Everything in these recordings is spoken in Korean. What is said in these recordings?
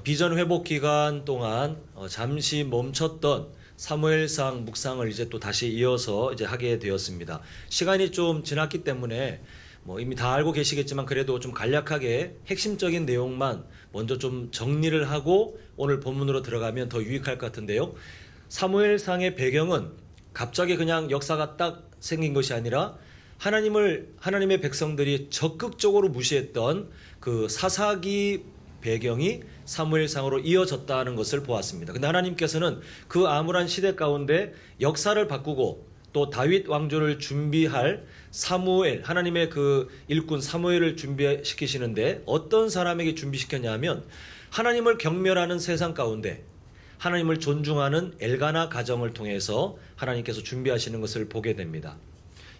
비전 회복 기간 동안 잠시 멈췄던 사무엘상 묵상을 이제 또 다시 이어서 이제 하게 되었습니다. 시간이 좀 지났기 때문에 이미 다 알고 계시겠지만 그래도 좀 간략하게 핵심적인 내용만 먼저 좀 정리를 하고 오늘 본문으로 들어가면 더 유익할 것 같은데요. 사무엘상의 배경은 갑자기 그냥 역사가 딱 생긴 것이 아니라 하나님의 백성들이 적극적으로 무시했던 그 사사기 배경이 사무엘상으로 이어졌다는 것을 보았습니다. 근데 하나님께서는 그 암울한 시대 가운데 역사를 바꾸고 또 다윗 왕조를 준비할 사무엘, 하나님의 그 일꾼 사무엘을 준비시키시는데 어떤 사람에게 준비시켰냐면 하나님을 경멸하는 세상 가운데 하나님을 존중하는 엘가나 가정을 통해서 하나님께서 준비하시는 것을 보게 됩니다.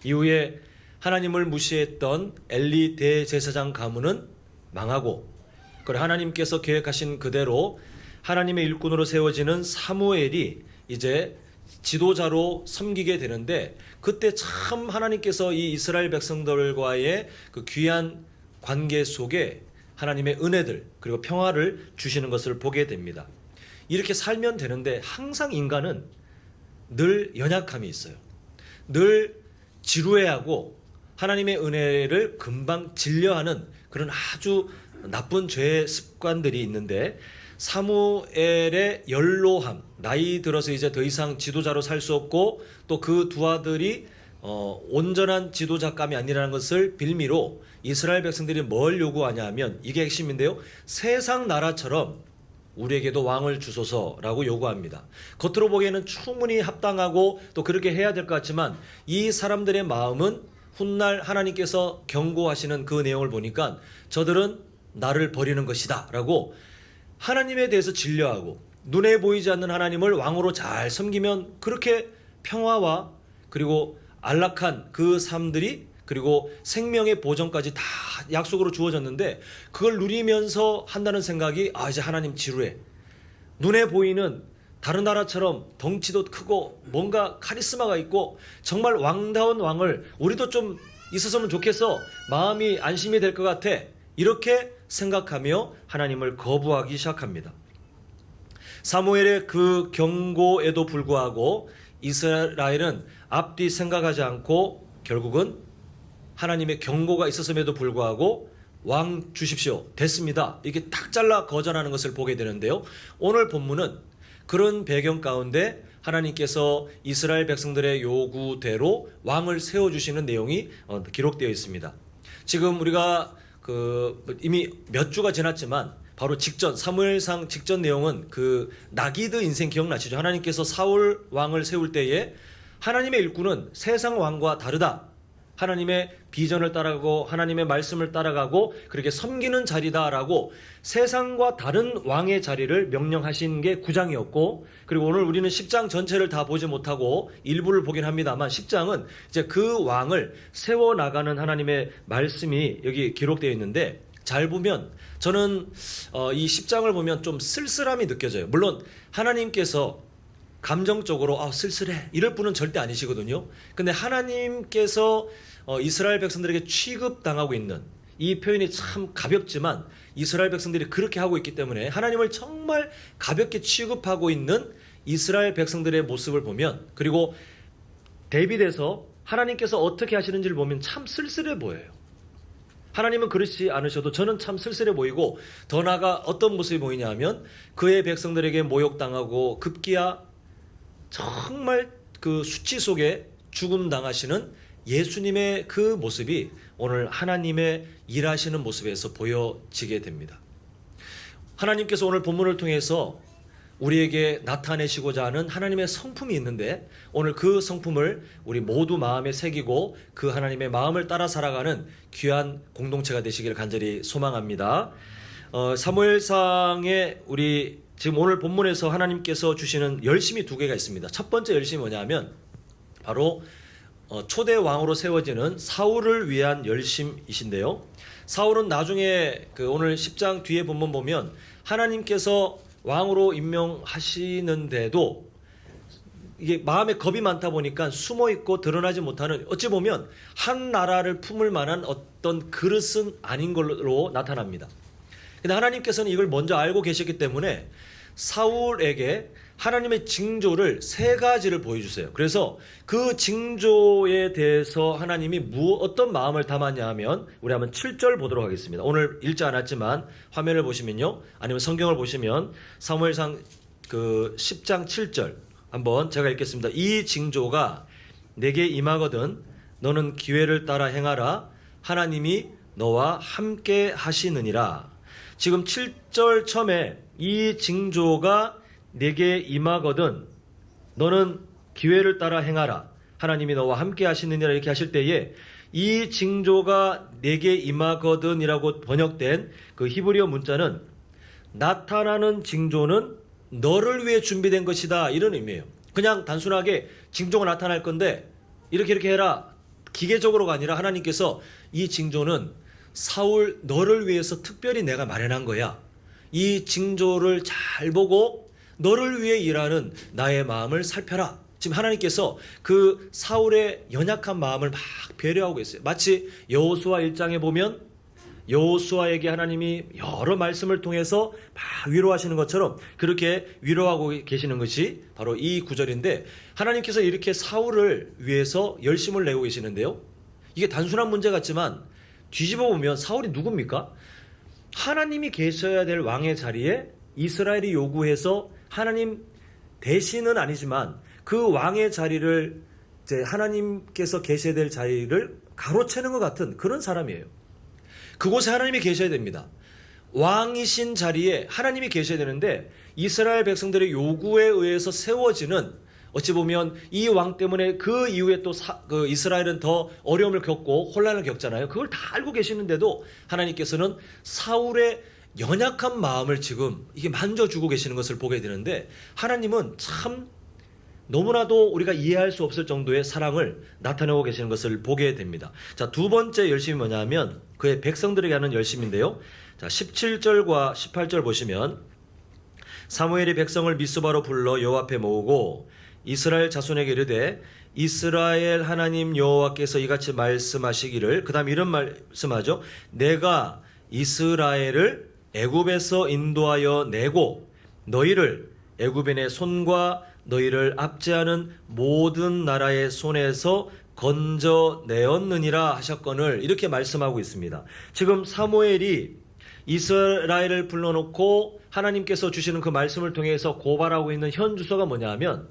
이후에 하나님을 무시했던 엘리 대제사장 가문은 망하고 그리고 하나님께서 계획하신 그대로 하나님의 일꾼으로 세워지는 사무엘이 이제 지도자로 섬기게 되는데 그때 참 하나님께서 이 이스라엘 백성들과의 그 귀한 관계 속에 하나님의 은혜들 그리고 평화를 주시는 것을 보게 됩니다. 이렇게 살면 되는데 항상 인간은 늘 연약함이 있어요. 늘 지루해하고 하나님의 은혜를 금방 질려하는 그런 아주 나쁜 죄의 습관들이 있는데 사무엘의 연로함, 나이 들어서 이제 더 이상 지도자로 살 수 없고 또 그 두 아들이 온전한 지도자감이 아니라는 것을 빌미로 이스라엘 백성들이 뭘 요구하냐 하면 이게 핵심인데요. 세상 나라처럼 우리에게도 왕을 주소서라고 요구합니다. 겉으로 보기에는 충분히 합당하고 또 그렇게 해야 될 것 같지만 이 사람들의 마음은 훗날 하나님께서 경고하시는 그 내용을 보니까 저들은 나를 버리는 것이다 라고 하나님에 대해서 진려하고 눈에 보이지 않는 하나님을 왕으로 잘 섬기면 그렇게 평화와 그리고 안락한 그 삶들이 그리고 생명의 보전까지 다 약속으로 주어졌는데 그걸 누리면서 한다는 생각이 이제 하나님 지루해. 눈에 보이는 다른 나라처럼 덩치도 크고 뭔가 카리스마가 있고 정말 왕다운 왕을 우리도 좀 있었으면 좋겠어. 마음이 안심이 될 것 같아. 이렇게 생각하며 하나님을 거부하기 시작합니다. 사무엘의 그 경고에도 불구하고 이스라엘은 앞뒤 생각하지 않고 결국은 하나님의 경고가 있었음에도 불구하고 왕 주십시오. 됐습니다. 이렇게 딱 잘라 거절하는 것을 보게 되는데요. 오늘 본문은 그런 배경 가운데 하나님께서 이스라엘 백성들의 요구대로 왕을 세워주시는 내용이 기록되어 있습니다. 지금 우리가 이미 몇 주가 지났지만 바로 직전 사무엘상 직전 내용은 그 나기드 인생 기억나시죠? 하나님께서 사울 왕을 세울 때에 하나님의 일꾼은 세상 왕과 다르다. 하나님의 비전을 따라가고 하나님의 말씀을 따라가고 그렇게 섬기는 자리다라고 세상과 다른 왕의 자리를 명령하신 게 9장이었고 그리고 오늘 우리는 10장 전체를 다 보지 못하고 일부를 보긴 합니다만 10장은 이제 그 왕을 세워나가는 하나님의 말씀이 여기 기록되어 있는데 잘 보면 저는 이 10장을 보면 좀 쓸쓸함이 느껴져요. 물론 하나님께서 감정적으로 쓸쓸해 이럴 분은 절대 아니시거든요. 근데 하나님께서 이스라엘 백성들에게 취급당하고 있는 이 표현이 참 가볍지만 이스라엘 백성들이 그렇게 하고 있기 때문에 하나님을 정말 가볍게 취급하고 있는 이스라엘 백성들의 모습을 보면 그리고 대비돼서 하나님께서 어떻게 하시는지를 보면 참 쓸쓸해 보여요. 하나님은 그렇지 않으셔도 저는 참 쓸쓸해 보이고 더 나아가 어떤 모습이 보이냐 하면 그의 백성들에게 모욕당하고 급기야 정말 그 수치 속에 죽음 당하시는 예수님의 그 모습이 오늘 하나님의 일하시는 모습에서 보여지게 됩니다. 하나님께서 오늘 본문을 통해서 우리에게 나타내시고자 하는 하나님의 성품이 있는데 오늘 그 성품을 우리 모두 마음에 새기고 그 하나님의 마음을 따라 살아가는 귀한 공동체가 되시기를 간절히 소망합니다. 사무엘상에 우리 지금 오늘 본문에서 하나님께서 주시는 열심이 두 개가 있습니다. 첫 번째 열심이 뭐냐면 바로 초대 왕으로 세워지는 사울을 위한 열심이신데요. 사울은 나중에 오늘 10장 뒤에 본문 보면 하나님께서 왕으로 임명하시는데도 이게 마음에 겁이 많다 보니까 숨어 있고 드러나지 못하는 어찌 보면 한 나라를 품을 만한 어떤 그릇은 아닌 걸로 나타납니다. 근데 하나님께서는 이걸 먼저 알고 계셨기 때문에 사울에게 하나님의 징조를 세 가지를 보여주세요. 그래서 그 징조에 대해서 하나님이 어떤 마음을 담았냐 하면 우리 한번 7절 보도록 하겠습니다. 오늘 읽지 않았지만 화면을 보시면요, 아니면 성경을 보시면 사무엘상 그 10장 7절 한번 제가 읽겠습니다. 이 징조가 내게 임하거든 너는 기회를 따라 행하라. 하나님이 너와 함께 하시느니라. 지금 7절 처음에 이 징조가 내게 임하거든 너는 기회를 따라 행하라. 하나님이 너와 함께 하시느니라 이렇게 하실 때에 이 징조가 내게 임하거든 이라고 번역된 그 히브리어 문자는 나타나는 징조는 너를 위해 준비된 것이다 이런 의미예요. 그냥 단순하게 징조가 나타날 건데 이렇게 해라 기계적으로가 아니라 하나님께서 이 징조는 사울 너를 위해서 특별히 내가 마련한 거야. 이 징조를 잘 보고 너를 위해 일하는 나의 마음을 살펴라. 지금 하나님께서 그 사울의 연약한 마음을 막 배려하고 있어요. 마치 여호수아 1장에 보면 여호수아에게 하나님이 여러 말씀을 통해서 막 위로하시는 것처럼 그렇게 위로하고 계시는 것이 바로 이 구절인데 하나님께서 이렇게 사울을 위해서 열심을 내고 계시는데요. 이게 단순한 문제 같지만 뒤집어 보면 사울이 누굽니까? 하나님이 계셔야 될 왕의 자리에 이스라엘이 요구해서 하나님 대신은 아니지만 그 왕의 자리를 이제 하나님께서 계셔야 될 자리를 가로채는 것 같은 그런 사람이에요. 그곳에 하나님이 계셔야 됩니다. 왕이신 자리에 하나님이 계셔야 되는데 이스라엘 백성들의 요구에 의해서 세워지는 어찌 보면 이 왕 때문에 그 이후에 또 이스라엘은 더 어려움을 겪고 혼란을 겪잖아요. 그걸 다 알고 계시는데도 하나님께서는 사울의 연약한 마음을 지금 이게 만져주고 계시는 것을 보게 되는데 하나님은 참 너무나도 우리가 이해할 수 없을 정도의 사랑을 나타내고 계시는 것을 보게 됩니다. 자, 두 번째 열심이 뭐냐면 그의 백성들에게 하는 열심인데요. 자, 17절과 18절 보시면 사무엘이 백성을 미스바로 불러 여호와 앞에 모으고 이스라엘 자손에게 이르되 이스라엘 하나님 여호와께서 이같이 말씀하시기를 그 다음 이런 말씀하죠. 내가 이스라엘을 애굽에서 인도하여 내고 너희를 애굽인의 손과 너희를 압제하는 모든 나라의 손에서 건져내었느니라 하셨거늘 이렇게 말씀하고 있습니다. 지금 사무엘이 이스라엘을 불러놓고 하나님께서 주시는 그 말씀을 통해서 고발하고 있는 현 주소가 뭐냐 하면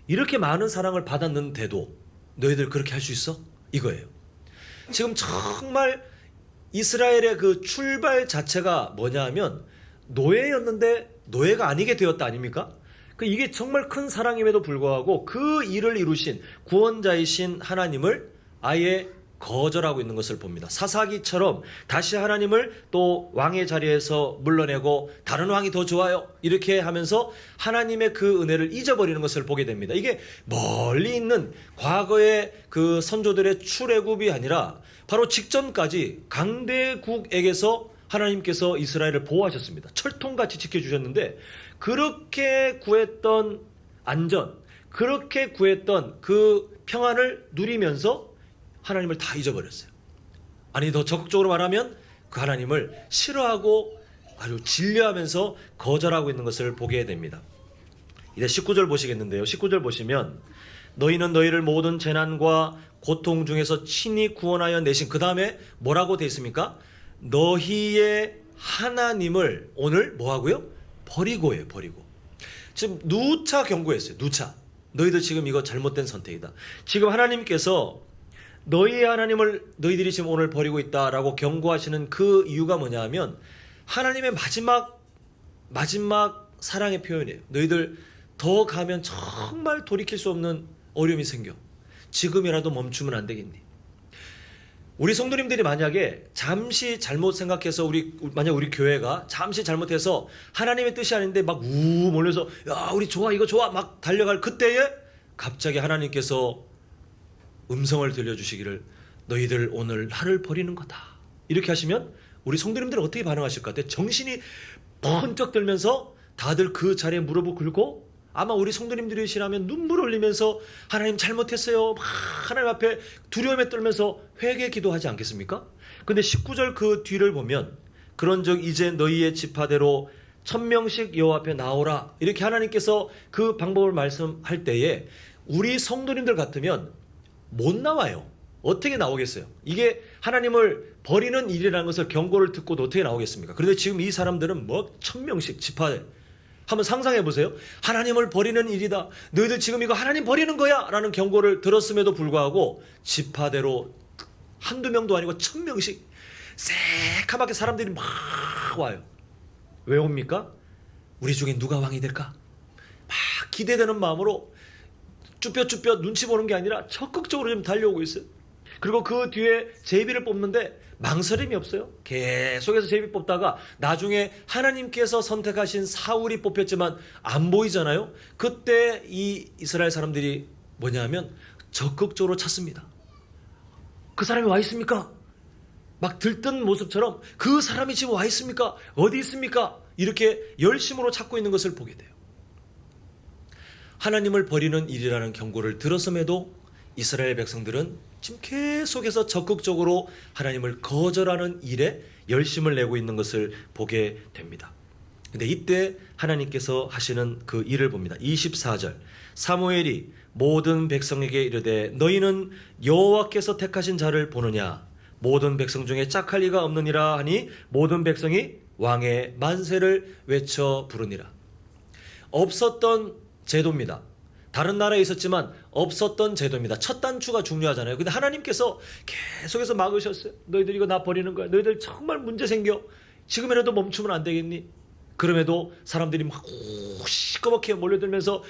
이렇게 많은 사랑을 받았는데도 너희들 그렇게 할 수 있어? 이거예요. 지금 정말 이스라엘의 그 출발 자체가 뭐냐 하면 노예였는데 노예가 아니게 되었다 아닙니까? 이게 정말 큰 사랑임에도 불구하고 그 일을 이루신 구원자이신 하나님을 아예 거절하고 있는 것을 봅니다. 사사기처럼 다시 하나님을 또 왕의 자리에서 물러내고 다른 왕이 더 좋아요 이렇게 하면서 하나님의 그 은혜를 잊어버리는 것을 보게 됩니다. 이게 멀리 있는 과거의 그 선조들의 출애굽이 아니라 바로 직전까지 강대국에게서 하나님께서 이스라엘을 보호하셨습니다. 철통같이 지켜주셨는데 그렇게 구했던 안전, 그렇게 구했던 그 평안을 누리면서 하나님을 다 잊어버렸어요. 아니 더 적극적으로 말하면 그 하나님을 싫어하고 아주 진료하면서 거절하고 있는 것을 보게 됩니다. 이제 19절 보시겠는데요. 19절 보시면 너희는 너희를 모든 재난과 고통 중에서 친히 구원하여 내신 그 다음에 뭐라고 되어 있습니까? 너희의 하나님을 오늘 뭐하고요? 버리고예요. 버리고. 지금 누차 경고했어요. 누차. 너희들 지금 이거 잘못된 선택이다. 지금 하나님께서 너희의 하나님을 너희들이 지금 오늘 버리고 있다라고 경고하시는 그 이유가 뭐냐 하면 하나님의 마지막 사랑의 표현이에요. 너희들 더 가면 정말 돌이킬 수 없는 어려움이 생겨. 지금이라도 멈추면 안 되겠니? 우리 성도님들이 만약에 잠시 잘못 생각해서 만약 우리 교회가 잠시 잘못해서 하나님의 뜻이 아닌데 막 몰려서 야 우리 좋아 이거 좋아 막 달려갈 그때에 갑자기 하나님께서 음성을 들려주시기를 너희들 오늘 나를 버리는 거다 이렇게 하시면 우리 성도님들은 어떻게 반응하실 것 같아요? 정신이 번쩍 들면서 다들 그 자리에 무릎을 꿇고 아마 우리 성도님들이시라면 눈물 흘리면서 하나님 잘못했어요 막 하나님 앞에 두려움에 떨면서 회개 기도하지 않겠습니까? 근데 19절 그 뒤를 보면 그런즉 이제 너희의 지파대로 1000명씩 여호와 앞에 나오라. 이렇게 하나님께서 그 방법을 말씀할 때에 우리 성도님들 같으면 못 나와요. 어떻게 나오겠어요? 이게 하나님을 버리는 일이라는 것을 경고를 듣고도 어떻게 나오겠습니까? 그런데 지금 이 사람들은 뭐 1000명씩 지파, 한번 상상해 보세요. 하나님을 버리는 일이다. 너희들 지금 이거 하나님 버리는 거야 라는 경고를 들었음에도 불구하고 지파대로 한두 명도 아니고 1000명씩 새카맣게 사람들이 막 와요. 왜 옵니까? 우리 중에 누가 왕이 될까? 막 기대되는 마음으로 쭈뼛쭈뼛 눈치 보는 게 아니라 적극적으로 좀 달려오고 있어요. 그리고 그 뒤에 제비를 뽑는데 망설임이 없어요. 계속해서 제비 뽑다가 나중에 하나님께서 선택하신 사울이 뽑혔지만 안 보이잖아요. 그때 이 이스라엘 사람들이 뭐냐면 적극적으로 찾습니다. 그 사람이 와 있습니까? 막 들뜬 모습처럼 그 사람이 지금 와 있습니까? 어디 있습니까? 이렇게 열심으로 찾고 있는 것을 보게 돼요. 하나님을 버리는 일이라는 경고를 들었음에도 이스라엘 백성들은 지금 계속해서 적극적으로 하나님을 거절하는 일에 열심을 내고 있는 것을 보게 됩니다. 근데 이때 하나님께서 하시는 그 일을 봅니다. 24절 사무엘이 모든 백성에게 이르되 너희는 여호와께서 택하신 자를 보느냐 모든 백성 중에 짝할 리가 없느니라 하니 모든 백성이 왕의 만세를 외쳐 부르니라. 없었던 제도입니다. 다른 나라에 있었지만 없었던 제도입니다. 첫 단추가 중요하잖아요. 근데 하나님께서 계속해서 막으셨어요. 너희들 이거 나 버리는 거야. 너희들 정말 문제 생겨. 지금이라도 멈추면 안 되겠니? 그럼에도 사람들이 막 시꺼멓게 몰려들면서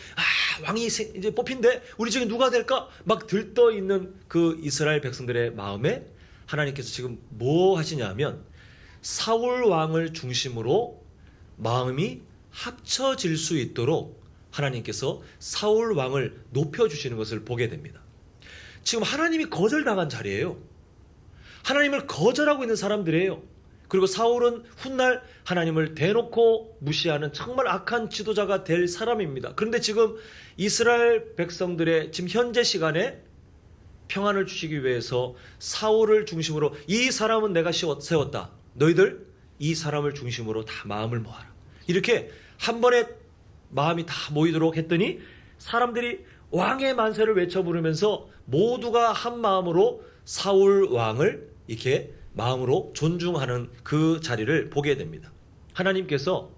왕이 이제 뽑힌대. 우리 중에 누가 될까? 막 들떠 있는 그 이스라엘 백성들의 마음에 하나님께서 지금 뭐 하시냐면 사울 왕을 중심으로 마음이 합쳐질 수 있도록 하나님께서 사울 왕을 높여주시는 것을 보게 됩니다. 지금 하나님이 거절당한 자리예요. 하나님을 거절하고 있는 사람들이에요. 그리고 사울은 훗날 하나님을 대놓고 무시하는 정말 악한 지도자가 될 사람입니다. 그런데 지금 이스라엘 백성들의 지금 현재 시간에 평안을 주시기 위해서 사울을 중심으로 이 사람은 내가 세웠다. 너희들 이 사람을 중심으로 다 마음을 모아라. 이렇게 한 번에 마음이 다 모이도록 했더니 사람들이 왕의 만세를 외쳐 부르면서 모두가 한 마음으로 사울 왕을 이렇게 마음으로 존중하는 그 자리를 보게 됩니다. 하나님께서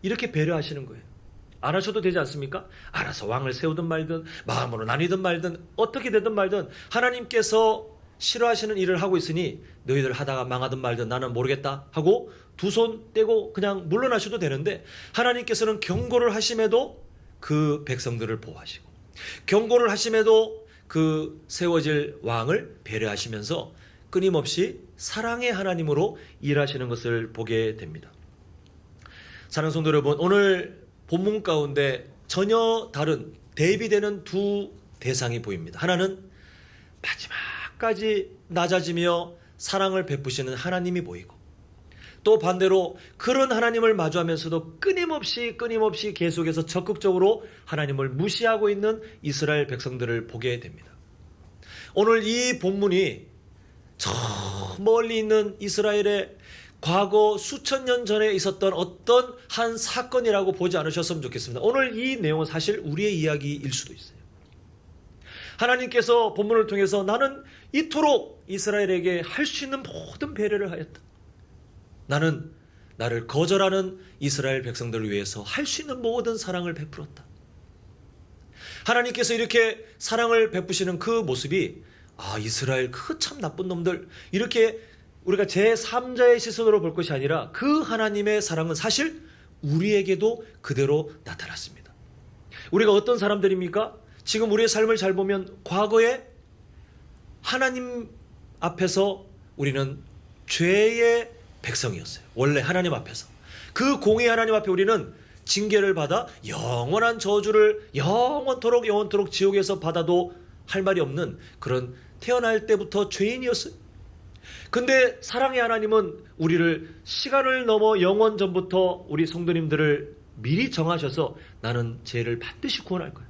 이렇게 배려하시는 거예요. 안 하셔도 되지 않습니까? 알아서 왕을 세우든 말든 마음으로 나뉘든 말든 어떻게 되든 말든 하나님께서 싫어하시는 일을 하고 있으니 너희들 하다가 망하든 말든 나는 모르겠다 하고 두 손 떼고 그냥 물러나셔도 되는데 하나님께서는 경고를 하심에도 그 백성들을 보호하시고 경고를 하심에도 그 세워질 왕을 배려하시면서 끊임없이 사랑의 하나님으로 일하시는 것을 보게 됩니다. 사랑하는 성도 여러분, 오늘 본문 가운데 전혀 다른 대비되는 두 대상이 보입니다. 하나는 마지막까지 낮아지며 사랑을 베푸시는 하나님이 보이고 또 반대로 그런 하나님을 마주하면서도 끊임없이 계속해서 적극적으로 하나님을 무시하고 있는 이스라엘 백성들을 보게 됩니다. 오늘 이 본문이 저 멀리 있는 이스라엘의 과거 수천 년 전에 있었던 어떤 한 사건이라고 보지 않으셨으면 좋겠습니다. 오늘 이 내용은 사실 우리의 이야기일 수도 있어요. 하나님께서 본문을 통해서 나는 이토록 이스라엘에게 할 수 있는 모든 배려를 하였다. 나는 나를 거절하는 이스라엘 백성들을 위해서 할 수 있는 모든 사랑을 베풀었다. 하나님께서 이렇게 사랑을 베푸시는 그 모습이 이스라엘 그 참 나쁜 놈들 이렇게 우리가 제3자의 시선으로 볼 것이 아니라 그 하나님의 사랑은 사실 우리에게도 그대로 나타났습니다. 우리가 어떤 사람들입니까? 지금 우리의 삶을 잘 보면 과거에 하나님 앞에서 우리는 죄의 백성이었어요. 원래 하나님 앞에서. 그 공의 하나님 앞에 우리는 징계를 받아 영원한 저주를 영원토록 지옥에서 받아도 할 말이 없는 그런 태어날 때부터 죄인이었어요. 근데 사랑의 하나님은 우리를 시간을 넘어 영원 전부터 우리 성도님들을 미리 정하셔서 나는 죄를 반드시 구원할 거야.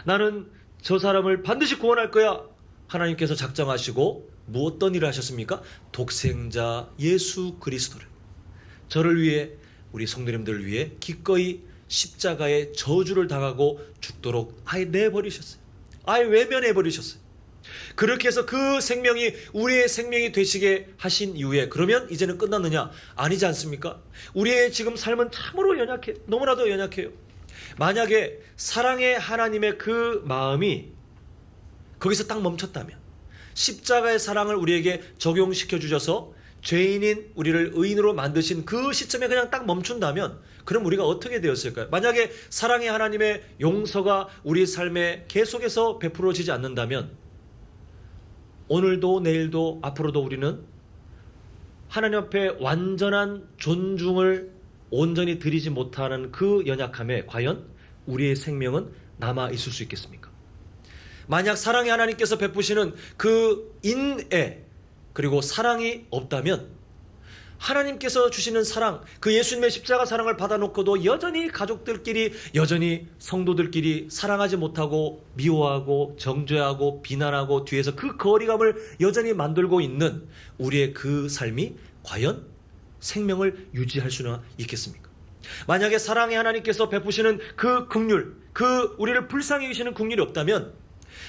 나는 저 사람을 반드시 구원할 거야. 하나님께서 작정하시고 어떤 일을 하셨습니까? 독생자 예수 그리스도를 저를 위해, 우리 성도님들을 위해 기꺼이 십자가의 저주를 당하고 죽도록 아예 내버리셨어요. 아예 외면해버리셨어요. 그렇게 해서 그 생명이 우리의 생명이 되시게 하신 이후에 그러면 이제는 끝났느냐? 아니지 않습니까? 우리의 지금 삶은 참으로 연약해. 너무나도 연약해요. 만약에 사랑의 하나님의 그 마음이 거기서 딱 멈췄다면, 십자가의 사랑을 우리에게 적용시켜 주셔서 죄인인 우리를 의인으로 만드신 그 시점에 그냥 딱 멈춘다면, 그럼 우리가 어떻게 되었을까요? 만약에 사랑의 하나님의 용서가 우리 삶에 계속해서 베풀어지지 않는다면, 오늘도 내일도 앞으로도 우리는 하나님 앞에 완전한 존중을 온전히 드리지 못하는 그 연약함에 과연 우리의 생명은 남아 있을 수 있겠습니까? 만약 사랑의 하나님께서 베푸시는 그 인애 그리고 사랑이 없다면, 하나님께서 주시는 사랑, 그 예수님의 십자가 사랑을 받아놓고도 여전히 가족들끼리, 여전히 성도들끼리 사랑하지 못하고 미워하고 정죄하고 비난하고 뒤에서 그 거리감을 여전히 만들고 있는 우리의 그 삶이 과연 생명을 유지할 수나 있겠습니까? 만약에 사랑의 하나님께서 베푸시는 그 긍휼, 그 우리를 불쌍히 여기시는 긍휼이 없다면,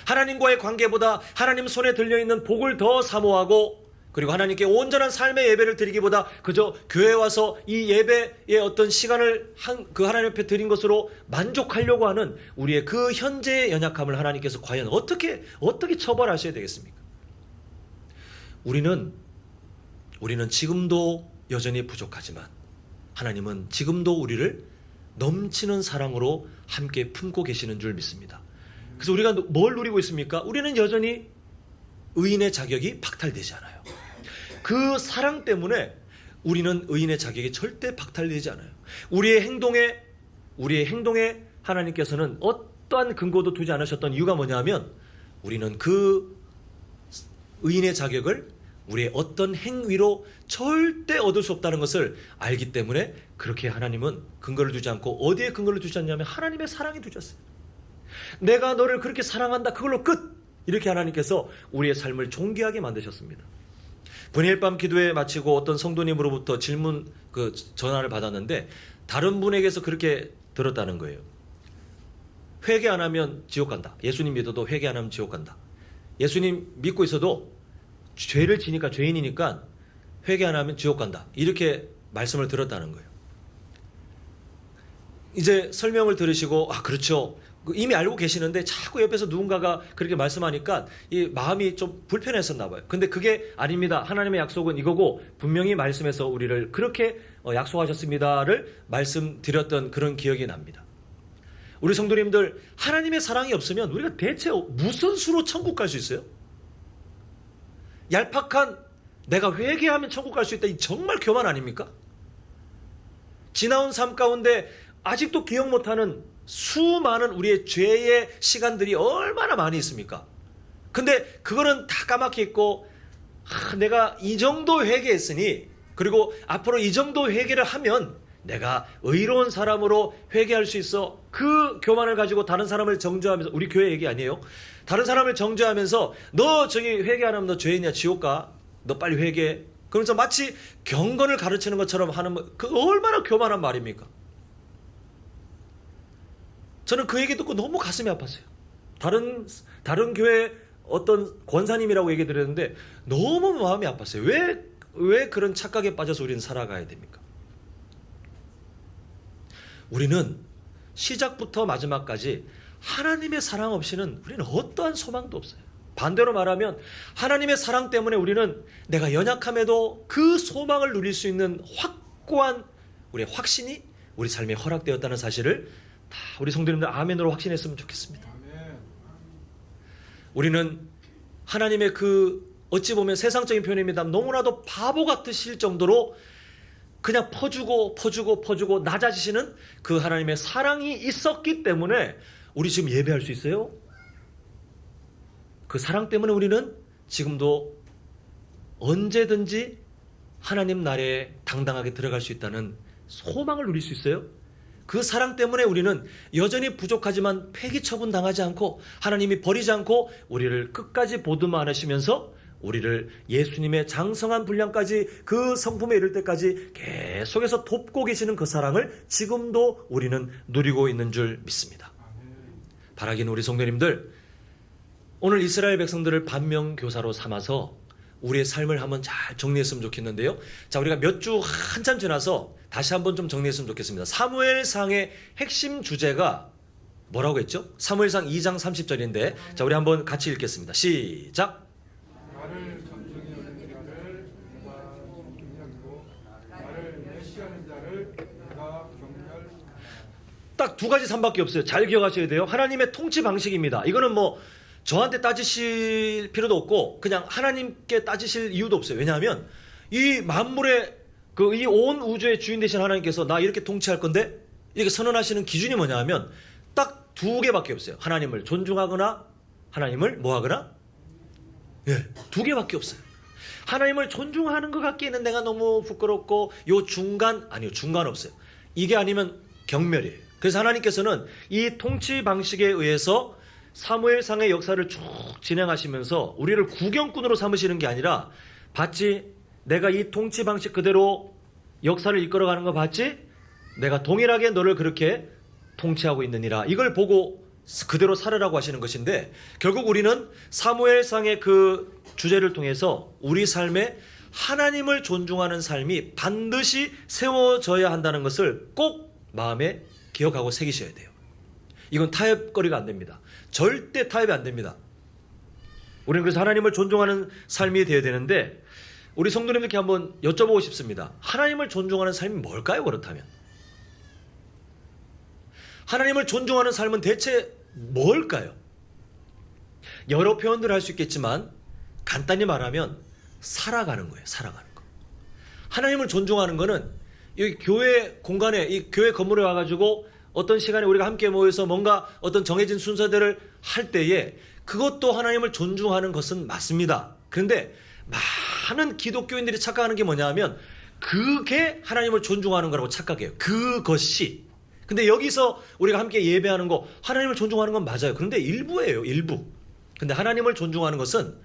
하나님과의 관계보다 하나님 손에 들려있는 복을 더 사모하고, 그리고 하나님께 온전한 삶의 예배를 드리기보다 그저 교회에 와서 이 예배의 어떤 시간을 그 하나님 앞에 드린 것으로 만족하려고 하는 우리의 그 현재의 연약함을 하나님께서 과연 어떻게 처벌하셔야 되겠습니까? 우리는 지금도 여전히 부족하지만 하나님은 지금도 우리를 넘치는 사랑으로 함께 품고 계시는 줄 믿습니다. 그래서 우리가 뭘 누리고 있습니까? 우리는 여전히 의인의 자격이 박탈되지 않아요. 그 사랑 때문에 우리는 의인의 자격이 절대 박탈되지 않아요. 우리의 행동에 하나님께서는 어떠한 근거도 두지 않으셨던 이유가 뭐냐면, 우리는 그 의인의 자격을 우리의 어떤 행위로 절대 얻을 수 없다는 것을 알기 때문에 그렇게 하나님은 근거를 두지 않고, 어디에 근거를 두지 않냐면 하나님의 사랑에 두셨어요. 내가 너를 그렇게 사랑한다, 그걸로 끝! 이렇게 하나님께서 우리의 삶을 존귀하게 만드셨습니다. 분일 밤 기도회 마치고 어떤 성도님으로부터 전화를 받았는데, 다른 분에게서 그렇게 들었다는 거예요. 회개 안 하면 지옥 간다. 예수님 믿어도 회개 안 하면 지옥 간다. 예수님 믿고 있어도 죄를 지니까, 죄인이니까 회개 안 하면 지옥 간다. 이렇게 말씀을 들었다는 거예요. 이제 설명을 들으시고, 그렇죠, 이미 알고 계시는데 자꾸 옆에서 누군가가 그렇게 말씀하니까 이 마음이 좀 불편했었나 봐요. 근데 그게 아닙니다. 하나님의 약속은 이거고, 분명히 말씀에서 우리를 그렇게 약속하셨습니다를 말씀드렸던 그런 기억이 납니다. 우리 성도님들, 하나님의 사랑이 없으면 우리가 대체 무슨 수로 천국 갈 수 있어요? 얄팍한 내가 회개하면 천국 갈 수 있다, 이 정말 교만 아닙니까? 지나온 삶 가운데 아직도 기억 못하는 수많은 우리의 죄의 시간들이 얼마나 많이 있습니까? 근데 그거는 다 까맣게 있고, 내가 이 정도 회개했으니, 그리고 앞으로 이 정도 회개를 하면 내가 의로운 사람으로 회개할 수 있어. 그 교만을 가지고 다른 사람을 정죄하면서, 우리 교회 얘기 아니에요? 다른 사람을 정죄하면서 너 저기 회개 안 하면 너 죄인이야, 지옥 가, 너 빨리 회개해. 그러면서 마치 경건을 가르치는 것처럼 하는, 그 얼마나 교만한 말입니까? 저는 그 얘기 듣고 너무 가슴이 아팠어요. 다른 교회 어떤 권사님이라고 얘기 드렸는데 너무 마음이 아팠어요. 왜 그런 착각에 빠져서 우리는 살아가야 됩니까? 우리는 시작부터 마지막까지 하나님의 사랑 없이는 우리는 어떠한 소망도 없어요. 반대로 말하면 하나님의 사랑 때문에 우리는 내가 연약함에도 그 소망을 누릴 수 있는 확고한 우리의 확신이 우리 삶에 허락되었다는 사실을 다 우리 성도님들 아멘으로 확신했으면 좋겠습니다. 우리는 하나님의 그 어찌 보면 세상적인 표현입니다. 너무나도 바보 같으실 정도로 그냥 퍼주고 낮아지시는 그 하나님의 사랑이 있었기 때문에 우리 지금 예배할 수 있어요. 그 사랑 때문에 우리는 지금도 언제든지 하나님 나라에 당당하게 들어갈 수 있다는 소망을 누릴 수 있어요. 그 사랑 때문에 우리는 여전히 부족하지만 폐기 처분 당하지 않고, 하나님이 버리지 않고 우리를 끝까지 보듬어 안으시면서 우리를 예수님의 장성한 분량까지 그 성품에 이를 때까지 계속해서 돕고 계시는 그 사랑을 지금도 우리는 누리고 있는 줄 믿습니다. 바라기는 우리 성도님들, 오늘 이스라엘 백성들을 반면교사로 삼아서 우리의 삶을 한번 잘 정리했으면 좋겠는데요. 자, 우리가 몇 주 한참 지나서 다시 한번 좀 정리했으면 좋겠습니다. 사무엘상의 핵심 주제가 뭐라고 했죠? 사무엘상 2장 30절인데, 자, 우리 한번 같이 읽겠습니다. 시작. 나를 전중히 여는 자를 내가 경멸하고 나를 멸시하는 자를 내가 경멸하라. 딱 두 가지 삶밖에 없어요. 잘 기억하셔야 돼요. 하나님의 통치 방식입니다. 이거는 뭐 저한테 따지실 필요도 없고 그냥 하나님께 따지실 이유도 없어요. 왜냐하면 이 만물의 이 온 우주의 주인 되신 하나님께서 나 이렇게 통치할 건데 이렇게 선언하시는 기준이 뭐냐 하면 딱 두 개밖에 없어요. 하나님을 존중하거나 하나님을 뭐하거나, 두 개밖에 없어요. 하나님을 존중하는 것 같기에는 내가 너무 부끄럽고 요 중간, 아니요, 중간 없어요. 이게 아니면 경멸이에요. 그래서 하나님께서는 이 통치 방식에 의해서 사무엘상의 역사를 쭉 진행하시면서 우리를 구경꾼으로 삼으시는 게 아니라, 봤지? 내가 이 통치 방식 그대로 역사를 이끌어가는 거 봤지? 내가 동일하게 너를 그렇게 통치하고 있느니라. 이걸 보고 그대로 살으라고 하시는 것인데, 결국 우리는 사무엘상의 그 주제를 통해서 우리 삶에 하나님을 존중하는 삶이 반드시 세워져야 한다는 것을 꼭 마음에 기억하고 새기셔야 돼요. 이건 타협거리가 안 됩니다. 절대 타협이 안 됩니다. 우리는 그래서 하나님을 존중하는 삶이 되어야 되는데, 우리 성도님들께 한번 여쭤보고 싶습니다. 하나님을 존중하는 삶이 뭘까요, 그렇다면? 하나님을 존중하는 삶은 대체 뭘까요? 여러 표현들을 할 수 있겠지만 간단히 말하면 살아가는 거예요. 살아가는 거. 하나님을 존중하는 거는 이 교회 공간에, 이 교회 건물에 와가지고 어떤 시간에 우리가 함께 모여서 뭔가 어떤 정해진 순서들을 할 때에 그것도 하나님을 존중하는 것은 맞습니다. 그런데 많은 기독교인들이 착각하는 게 뭐냐 하면 그게 하나님을 존중하는 거라고 착각해요. 그것이. 근데 여기서 우리가 함께 예배하는 거 하나님을 존중하는 건 맞아요. 그런데 일부예요. 일부. 근데 하나님을 존중하는 것은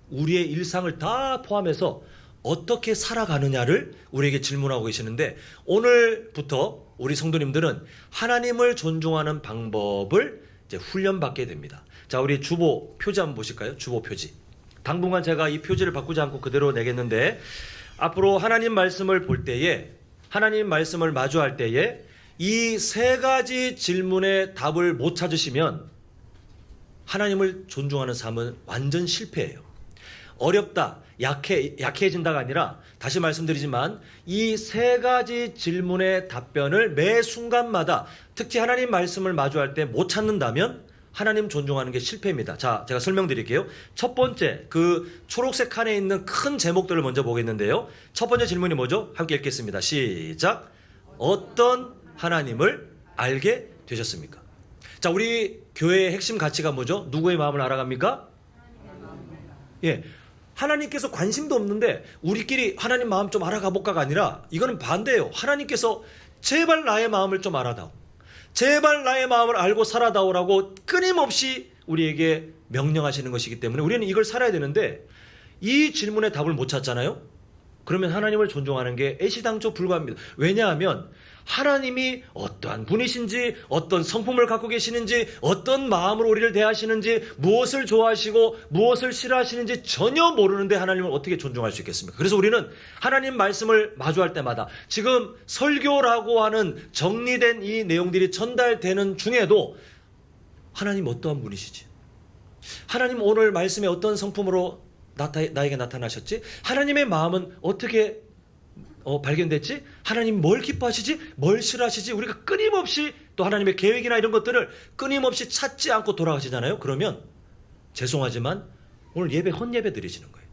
우리의 일상을 다 포함해서 어떻게 살아가느냐를 우리에게 질문하고 계시는데, 오늘부터 우리 성도님들은 하나님을 존중하는 방법을 이제 훈련받게 됩니다. 자, 우리 주보 표지 한번 보실까요? 주보 표지. 당분간 제가 이 표지를 바꾸지 않고 그대로 내겠는데, 앞으로 하나님 말씀을 볼 때에, 하나님 말씀을 마주할 때에 이 세 가지 질문의 답을 못 찾으시면 하나님을 존중하는 삶은 완전 실패예요. 어렵다, 약해진다가 아니라, 다시 말씀드리지만 이 세 가지 질문의 답변을 매 순간마다, 특히 하나님 말씀을 마주할 때 못 찾는다면 하나님 존중하는 게 실패입니다. 자, 제가 설명드릴게요. 첫 번째, 그 초록색 칸에 있는 큰 제목들을 먼저 보겠는데요. 첫 번째 질문이 뭐죠? 함께 읽겠습니다. 시작. 어떤 하나님을 알게 되셨습니까? 자, 우리 교회의 핵심 가치가 뭐죠? 누구의 마음을 알아갑니까? 하나님께서 관심도 없는데 우리끼리 하나님 마음 좀 알아가볼까가 아니라, 이거는 반대예요. 하나님께서 제발 나의 마음을 좀 알아다오, 제발 나의 마음을 알고 살아다오라고 끊임없이 우리에게 명령하시는 것이기 때문에 우리는 이걸 살아야 되는데, 이 질문에 답을 못 찾잖아요. 그러면 하나님을 존중하는 게 애시당초 불가합니다. 왜냐하면 하나님이 어떠한 분이신지, 어떤 성품을 갖고 계시는지, 어떤 마음으로 우리를 대하시는지, 무엇을 좋아하시고 무엇을 싫어하시는지 전혀 모르는데 하나님을 어떻게 존중할 수 있겠습니까? 그래서 우리는 하나님 말씀을 마주할 때마다, 지금 설교라고 하는 정리된 이 내용들이 전달되는 중에도 하나님 어떠한 분이시지? 하나님 오늘 말씀에 어떤 성품으로 나에게 나타나셨지? 하나님의 마음은 어떻게 발견됐지? 하나님 뭘 기뻐하시지? 뭘 싫어하시지? 우리가 끊임없이 또 하나님의 계획이나 이런 것들을 끊임없이 찾지 않고 돌아가시잖아요. 그러면 죄송하지만 오늘 예배 헛예배 드리시는 거예요.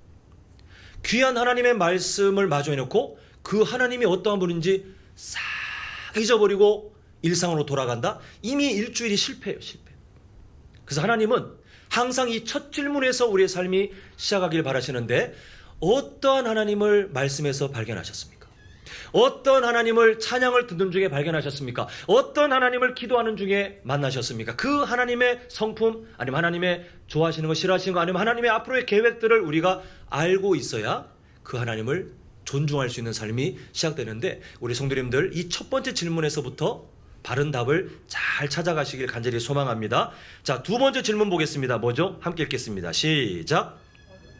귀한 하나님의 말씀을 마주해놓고 그 하나님이 어떠한 분인지 싹 잊어버리고 일상으로 돌아간다? 이미 일주일이 실패예요. 실패. 그래서 하나님은 항상 이 첫 질문에서 우리의 삶이 시작하길 바라시는데, 어떠한 하나님을 말씀에서 발견하셨습니까? 어떤 하나님을 찬양을 듣는 중에 발견하셨습니까? 어떤 하나님을 기도하는 중에 만나셨습니까? 그 하나님의 성품, 아니면 하나님의 좋아하시는 거, 싫어하시는 거, 아니면 하나님의 앞으로의 계획들을 우리가 알고 있어야 그 하나님을 존중할 수 있는 삶이 시작되는데, 우리 성도님들 이 첫 번째 질문에서부터 바른 답을 잘 찾아가시길 간절히 소망합니다. 자, 두 번째 질문 보겠습니다. 뭐죠? 함께 읽겠습니다. 시작.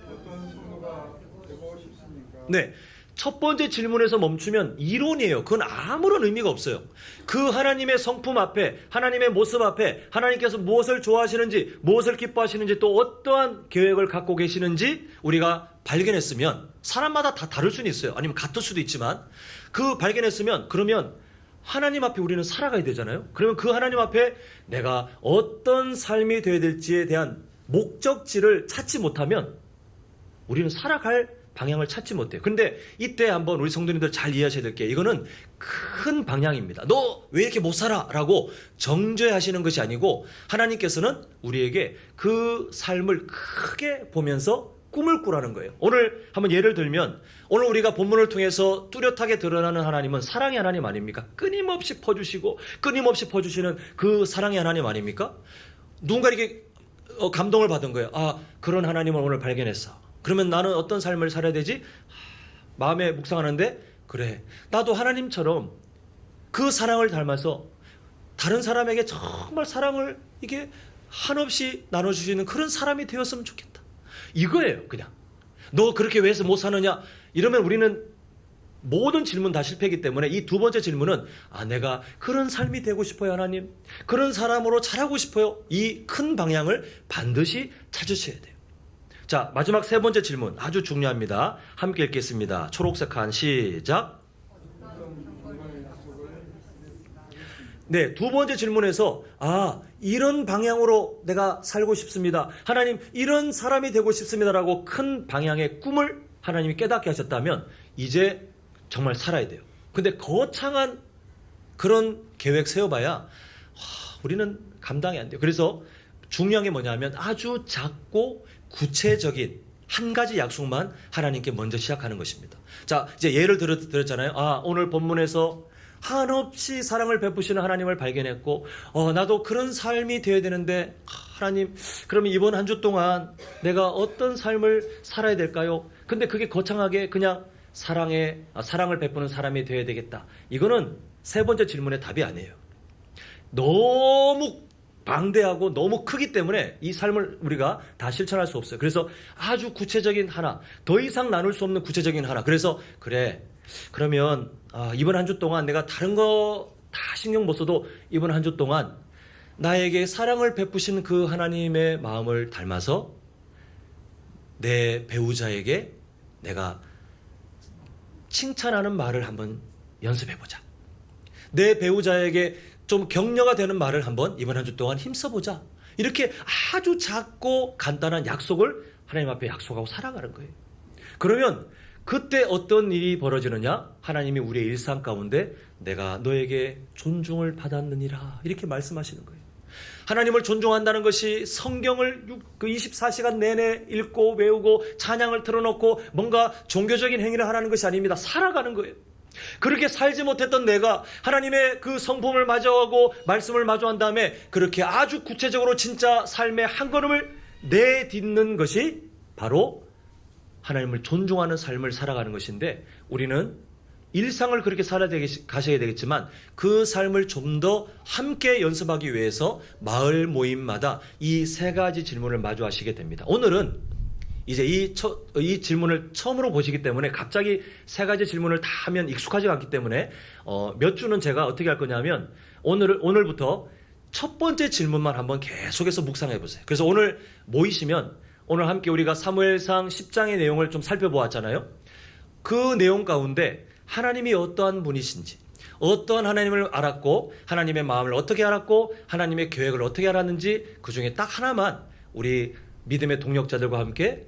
어떤 성도가 되고 싶습니까? 네. 첫 번째 질문에서 멈추면 이론이에요. 그건 아무런 의미가 없어요. 그 하나님의 성품 앞에, 하나님의 모습 앞에 하나님께서 무엇을 좋아하시는지, 무엇을 기뻐하시는지, 또 어떠한 계획을 갖고 계시는지 우리가 발견했으면, 사람마다 다 다를 수는 있어요. 아니면 같을 수도 있지만, 그 발견했으면, 그러면 하나님 앞에 우리는 살아가야 되잖아요. 그러면 그 하나님 앞에 내가 어떤 삶이 되어야 될지에 대한 목적지를 찾지 못하면 우리는 살아갈 방향을 찾지 못해요. 그런데 이때 한번 우리 성도님들 잘 이해하셔야 될 게, 이거는 큰 방향입니다. 너 왜 이렇게 못 살아? 라고 정죄하시는 것이 아니고, 하나님께서는 우리에게 그 삶을 크게 보면서 꿈을 꾸라는 거예요. 오늘 한번 예를 들면, 오늘 우리가 본문을 통해서 뚜렷하게 드러나는 하나님은 사랑의 하나님 아닙니까? 끊임없이 퍼주시고 끊임없이 퍼주시는 그 사랑의 하나님 아닙니까? 누군가 이렇게 감동을 받은 거예요. 아, 그런 하나님을 오늘 발견했어. 그러면 나는 어떤 삶을 살아야 되지? 마음에 묵상하는데, 그래, 나도 하나님처럼 그 사랑을 닮아서 다른 사람에게 정말 사랑을 이게 한없이 나눠주시는 그런 사람이 되었으면 좋겠다. 이거예요. 그냥 너 그렇게 왜 해서 못 사느냐 이러면 우리는 모든 질문 다 실패이기 때문에, 이 두 번째 질문은, 아, 내가 그런 삶이 되고 싶어요, 하나님. 그런 사람으로 자라고 싶어요. 이 큰 방향을 반드시 찾으셔야 돼요. 자, 마지막 세 번째 질문 아주 중요합니다. 함께 읽겠습니다. 초록색 칸 시작. 네, 두 번째 질문에서, 아, 이런 방향으로 내가 살고 싶습니다, 하나님, 이런 사람이 되고 싶습니다라고 큰 방향의 꿈을 하나님이 깨닫게 하셨다면 이제 정말 살아야 돼요. 근데 거창한 그런 계획 세워봐야 우리는 감당이 안 돼요. 그래서 중요한 게 뭐냐면, 아주 작고 구체적인 한 가지 약속만 하나님께 먼저 시작하는 것입니다. 자, 이제 예를 들었잖아요. 아, 오늘 본문에서 한없이 사랑을 베푸시는 하나님을 발견했고, 나도 그런 삶이 되어야 되는데, 하나님, 그러면 이번 한 주 동안 내가 어떤 삶을 살아야 될까요? 근데 그게 거창하게 그냥 사랑을 베푸는 사람이 되어야 되겠다. 이거는 세 번째 질문의 답이 아니에요. 너무 방대하고 너무 크기 때문에 이 삶을 우리가 다 실천할 수 없어요. 그래서 아주 구체적인 하나, 더 이상 나눌 수 없는 구체적인 하나. 그래서 그래, 그러면 이번 한 주 동안 내가 다른 거 다 신경 못 써도 이번 한 주 동안 나에게 사랑을 베푸신 그 하나님의 마음을 닮아서 내 배우자에게 내가 칭찬하는 말을 한번 연습해보자. 내 배우자에게 좀 격려가 되는 말을 한번 이번 한 주 동안 힘써보자. 이렇게 아주 작고 간단한 약속을 하나님 앞에 약속하고 살아가는 거예요. 그러면 그때 어떤 일이 벌어지느냐? 하나님이 우리의 일상 가운데 내가 너에게 존중을 받았느니라 이렇게 말씀하시는 거예요. 하나님을 존중한다는 것이 성경을 24시간 내내 읽고 외우고 찬양을 틀어놓고 뭔가 종교적인 행위를 하라는 것이 아닙니다. 살아가는 거예요. 그렇게 살지 못했던 내가 하나님의 그 성품을 마주하고 말씀을 마주한 다음에 그렇게 아주 구체적으로 진짜 삶의 한 걸음을 내딛는 것이 바로 하나님을 존중하는 삶을 살아가는 것인데, 우리는 일상을 그렇게 가셔야 되겠지만 그 삶을 좀 더 함께 연습하기 위해서 마을 모임마다 이 세 가지 질문을 마주하시게 됩니다. 오늘은 이제 이 질문을 처음으로 보시기 때문에 갑자기 세 가지 질문을 다 하면 익숙하지가 않기 때문에 몇 주는 제가 어떻게 할 거냐면 오늘부터 첫 번째 질문만 한번 계속해서 묵상해 보세요. 그래서 오늘 모이시면 오늘 함께 우리가 사무엘상 10장의 내용을 좀 살펴보았잖아요. 그 내용 가운데 하나님이 어떠한 분이신지, 어떠한 하나님을 알았고 하나님의 마음을 어떻게 알았고 하나님의 계획을 어떻게 알았는지 그 중에 딱 하나만 우리 믿음의 동력자들과 함께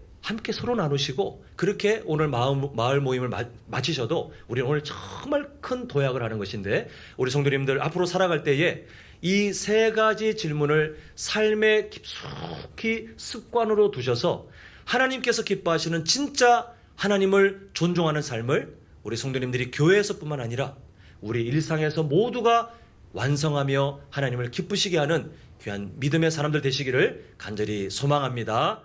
서로 나누시고, 그렇게 오늘 마을 모임을 마치셔도 우리는 오늘 정말 큰 도약을 하는 것인데, 우리 성도님들 앞으로 살아갈 때에 이 세 가지 질문을 삶에 깊숙이 습관으로 두셔서 하나님께서 기뻐하시는 진짜 하나님을 존중하는 삶을 우리 성도님들이 교회에서뿐만 아니라 우리 일상에서 모두가 완성하며 하나님을 기쁘시게 하는 귀한 믿음의 사람들 되시기를 간절히 소망합니다.